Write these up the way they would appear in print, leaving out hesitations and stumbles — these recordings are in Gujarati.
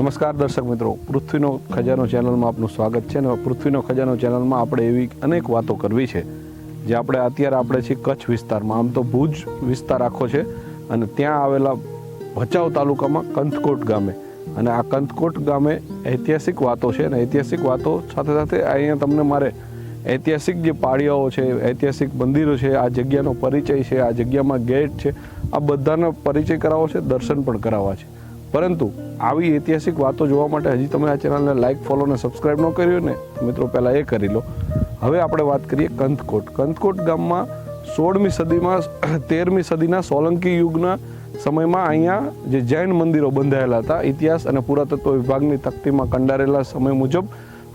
નમસ્કાર દર્શક મિત્રો, પૃથ્વીનો ખજાનો ચેનલમાં આપનું સ્વાગત છે. અને પૃથ્વીનો ખજાનો ચેનલમાં આપણે એવી અનેક વાતો કરવી છે જે અત્યારે છીએ કચ્છ વિસ્તારમાં. આમ તો ભુજ વિસ્તાર આખો છે અને ત્યાં આવેલા ભચાઉ તાલુકામાં કંથકોટ ગામે, અને આ કંથકોટ ગામે ઐતિહાસિક વાતો છે. અને ઐતિહાસિક વાતો સાથે સાથે અહીંયા તમને મારે ઐતિહાસિક જે પાળિયાઓ છે, ઐતિહાસિક મંદિરો છે, આ જગ્યાનો પરિચય છે, આ જગ્યામાં ગેટ છે, આ બધાનો પરિચય કરાવવો છે, દર્શન પણ કરાવવા છે. પરંતુ આવી ઐતિહાસિક વાતો જોવા માટે હજી તમે આ ચેનલને લાઇક, ફોલો અને સબસ્ક્રાઈબ ન કર્યું ને મિત્રો, પહેલાં એ કરી લો. હવે આપણે વાત કરીએ કંથકોટ. કંથકોટ ગામમાં 16મી સદીમાં 13મી સદીના સોલંકી યુગના સમયમાં અહીંયા જે જૈન મંદિરો બંધાયેલા હતા, ઇતિહાસ અને પુરાતત્વ વિભાગની તકતીમાં કંડારેલા સમય મુજબ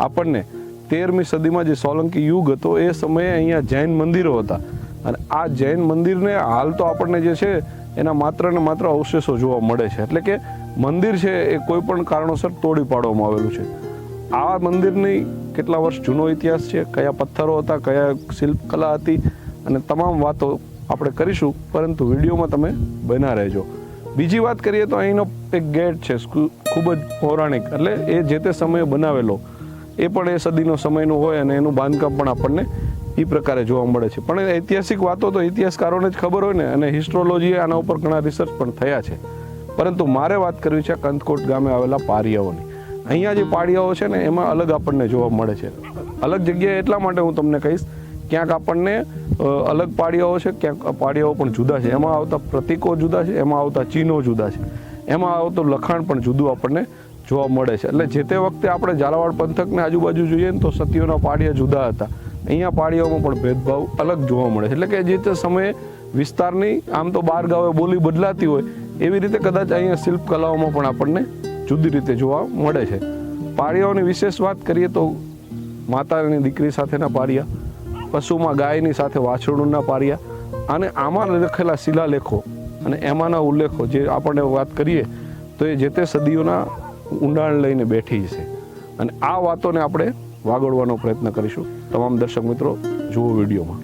આપણને 13મી સદીમાં જે સોલંકી યુગ હતો એ સમયે અહીંયા જૈન મંદિરો હતા. અને આ જૈન મંદિરને હાલ તો આપણને જે છે એના માત્ર ને માત્ર અવશેષો જોવા મળે છે. એટલે કે મંદિર છે એ કોઈ પણ કારણોસર તોડી પાડવામાં આવેલું છે. આ મંદિરની કેટલા વર્ષ જૂનો ઇતિહાસ છે, કયા પથ્થરો હતા, કયા શિલ્પકલા હતી, અને તમામ વાતો આપણે કરીશું, પરંતુ વિડીયોમાં તમે બન્યા રહેજો. બીજી વાત કરીએ તો અહીંનો એક ગેટ છે ખૂબ જ પૌરાણિક, એટલે એ જે તે સમયે બનાવેલો, એ પણ એ સદીનો સમયનું હોય અને એનું બાંધકામ પણ આપણને એ પ્રકારે જોવા મળે છે. પણ ઐતિહાસિક વાતો તો ઇતિહાસકારોને જ ખબર હોય ને, અને હિસ્ટ્રોલોજીએ આના ઉપર ઘણા રિસર્ચ પણ થયા છે. પરંતુ મારે વાત કરવી છે કંથકોટ ગામે આવેલા પાળિયાઓની. અહીંયા જે પાળિયાઓ છે ને એમાં અલગ આપણને જોવા મળે છે. અલગ જગ્યાએ એટલા માટે હું તમને કહીશ, ક્યાંક આપણને અલગ પાળિયાઓ છે, ક્યાંક પાળિયાઓ પણ જુદા છે. એમાં આવતા પ્રતીકો જુદા છે, એમાં આવતા ચિહ્નો જુદા છે, એમાં આવતું લખાણ પણ જુદું આપણને જોવા મળે છે. એટલે જે તે વખતે આપણે ઝાલાવાડ પંથકને આજુબાજુ જોઈએ ને તો સતીઓના પાળિયા જુદા હતા. અહીંયા પાળિયાઓમાં પણ ભેદભાવ અલગ જોવા મળે છે. એટલે કે જે તે સમયે વિસ્તારની આમ તો 12 ગાવે બોલી બદલાતી હોય એવી રીતે કદાચ અહીંયા શિલ્પકલાઓમાં પણ આપણને જુદી રીતે જોવા મળે છે. પાળિયાઓની વિશેષ વાત કરીએ તો માતાની દીકરી સાથેના પાળિયા, પશુમાં ગાયની સાથે વાછરડુના પાળિયા, અને આમાં લખેલા શિલાલેખો અને એમાંના ઉલ્લેખો જે આપણને વાત કરીએ તો એ જે તે સદીઓના ઊંડાણ લઈને બેઠી છે. અને આ વાતોને આપણે વાગોળવાનો પ્રયત્ન કરીશું. તમામ દર્શક મિત્રો જુઓ વિડીયોમાં.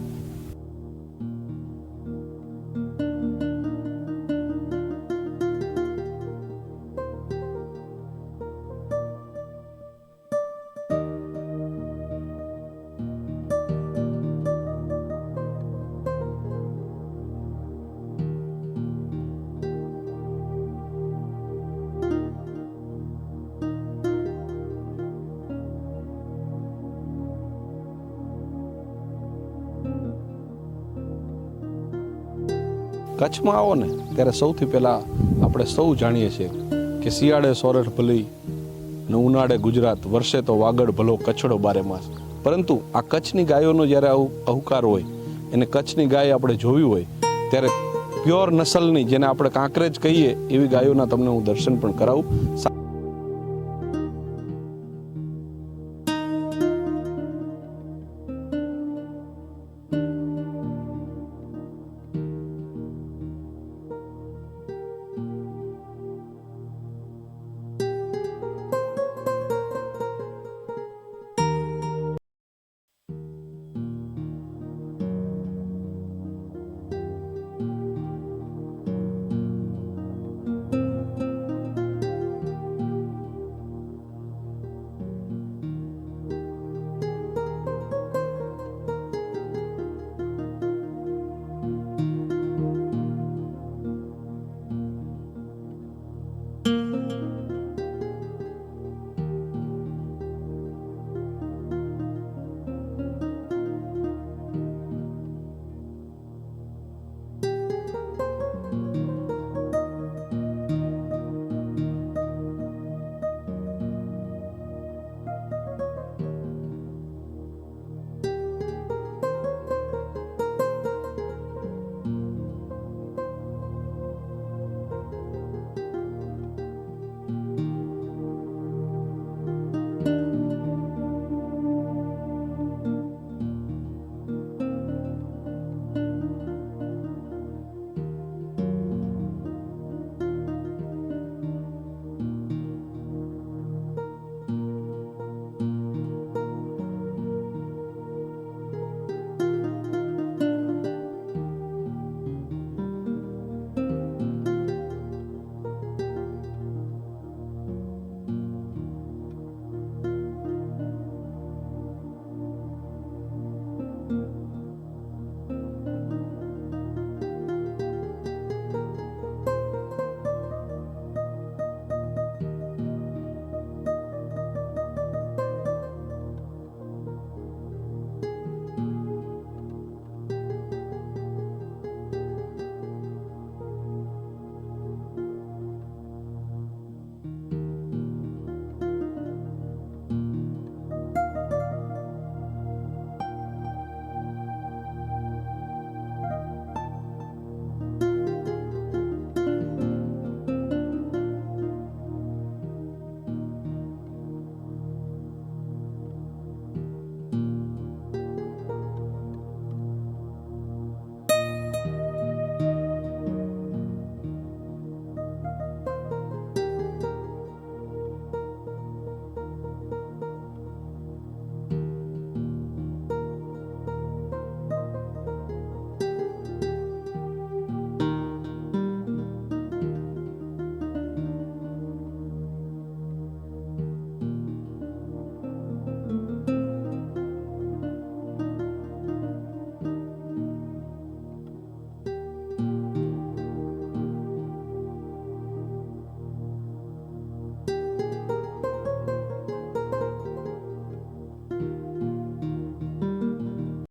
કચ્છમાં આવો ને ત્યારે સૌથી પહેલાં આપણે સૌ જાણીએ છીએ કે શિયાળે સોરઠ ભલી ને ઉનાળે ગુજરાત, વર્ષે તો વાગડ ભલો કચ્છડો બારે માસ. પરંતુ આ કચ્છની ગાયોનો જ્યારે અહુકાર હોય, એને કચ્છની ગાય આપણે જોવી હોય ત્યારે પ્યોર નસલની, જેને આપણે કાંકરેજ કહીએ, એવી ગાયોના તમને હું દર્શન પણ કરાવું.